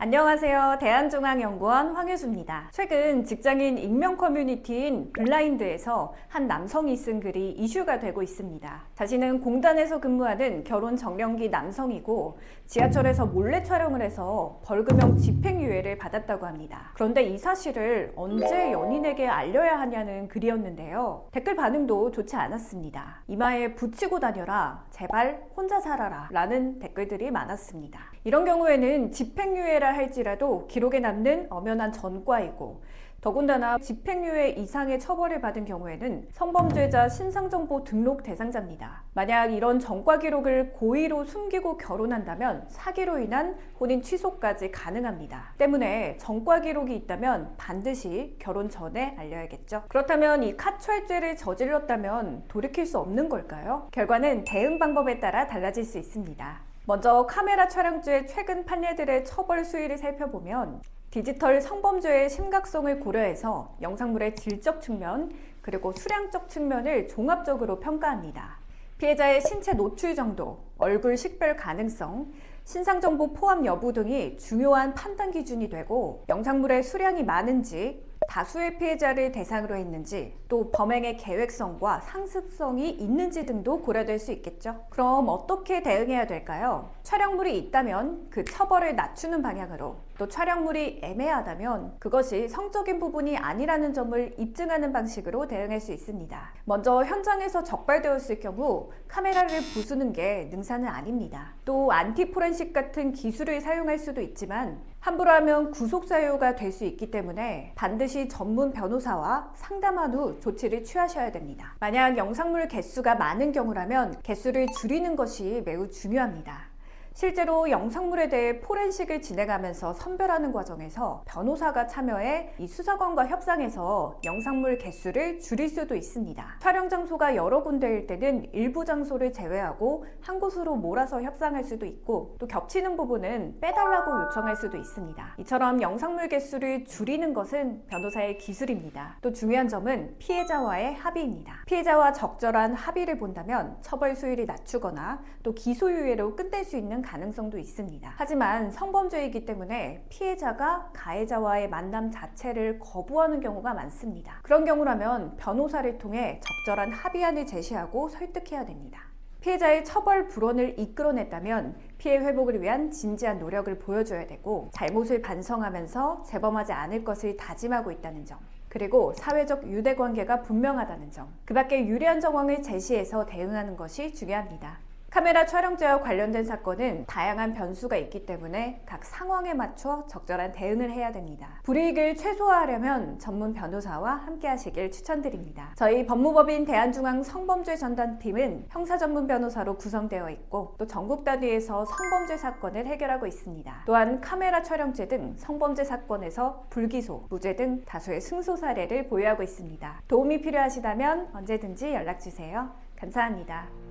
안녕하세요. 대한중앙연구원 황혜수입니다. 최근 직장인 익명 커뮤니티인 블라인드에서 한 남성이 쓴 글이 이슈가 되고 있습니다. 자신은 공단에서 근무하는 결혼 정년기 남성이고 지하철에서 몰래 촬영을 해서 벌금형 집행유예를 받았다고 합니다. 그런데 이 사실을 언제 연인에게 알려야 하냐는 글이었는데요. 댓글 반응도 좋지 않았습니다. 이마에 붙이고 다녀라, 제발 혼자 살아라 라는 댓글들이 많았습니다. 이런 경우에는 집행유예라 할지라도 기록에 남는 엄연한 전과이고 더군다나 집행유예 이상의 처벌을 받은 경우에는 성범죄자 신상정보 등록 대상자입니다. 만약 이런 전과 기록을 고의로 숨기고 결혼한다면 사기로 인한 혼인 취소까지 가능합니다. 때문에 전과 기록이 있다면 반드시 결혼 전에 알려야겠죠. 그렇다면 이 카철죄를 저질렀다면 돌이킬 수 없는 걸까요? 결과는 대응 방법에 따라 달라질 수 있습니다. 먼저 카메라 촬영죄 최근 판례들의 처벌 수위를 살펴보면 디지털 성범죄의 심각성을 고려해서 영상물의 질적 측면 그리고 수량적 측면을 종합적으로 평가합니다. 피해자의 신체 노출 정도, 얼굴 식별 가능성, 신상정보 포함 여부 등이 중요한 판단 기준이 되고 영상물의 수량이 많은지 다수의 피해자를 대상으로 했는지 또 범행의 계획성과 상습성이 있는지 등도 고려될 수 있겠죠. 그럼 어떻게 대응해야 될까요? 촬영물이 있다면 그 처벌을 낮추는 방향으로 또 촬영물이 애매하다면 그것이 성적인 부분이 아니라는 점을 입증하는 방식으로 대응할 수 있습니다. 먼저 현장에서 적발되었을 경우 카메라를 부수는 게 능사는 아닙니다. 또 안티포렌식 같은 기술을 사용할 수도 있지만 함부로 하면 구속사유가 될 수 있기 때문에 반드시 전문 변호사와 상담한 후 조치를 취하셔야 됩니다. 만약 영상물 개수가 많은 경우라면 개수를 줄이는 것이 매우 중요합니다. 실제로 영상물에 대해 포렌식을 진행하면서 선별하는 과정에서 변호사가 참여해 이 수사관과 협상해서 영상물 개수를 줄일 수도 있습니다. 촬영 장소가 여러 군데일 때는 일부 장소를 제외하고 한 곳으로 몰아서 협상할 수도 있고 또 겹치는 부분은 빼달라고 요청할 수도 있습니다. 이처럼 영상물 개수를 줄이는 것은 변호사의 기술입니다. 또 중요한 점은 피해자와의 합의입니다. 피해자와 적절한 합의를 본다면 처벌 수위를 낮추거나 또 기소유예로 끝낼 수 있는 가능성도 있습니다. 하지만 성범죄이기 때문에 피해자가 가해자와의 만남 자체를 거부하는 경우가 많습니다. 그런 경우라면 변호사를 통해 적절한 합의안을 제시하고 설득해야 됩니다. 피해자의 처벌 불원을 이끌어냈다면 피해 회복을 위한 진지한 노력을 보여줘야 되고 잘못을 반성하면서 재범하지 않을 것을 다짐하고 있다는 점 그리고 사회적 유대관계가 분명하다는 점 그 밖에 유리한 정황을 제시해서 대응하는 것이 중요합니다. 카메라 촬영죄와 관련된 사건은 다양한 변수가 있기 때문에 각 상황에 맞춰 적절한 대응을 해야 됩니다. 불이익을 최소화하려면 전문 변호사와 함께 하시길 추천드립니다. 저희 법무법인 대한중앙성범죄전담팀은 형사 전문 변호사로 구성되어 있고 또 전국 단위에서 성범죄 사건을 해결하고 있습니다. 또한 카메라 촬영죄 등 성범죄 사건에서 불기소, 무죄 등 다수의 승소 사례를 보유하고 있습니다. 도움이 필요하시다면 언제든지 연락주세요. 감사합니다.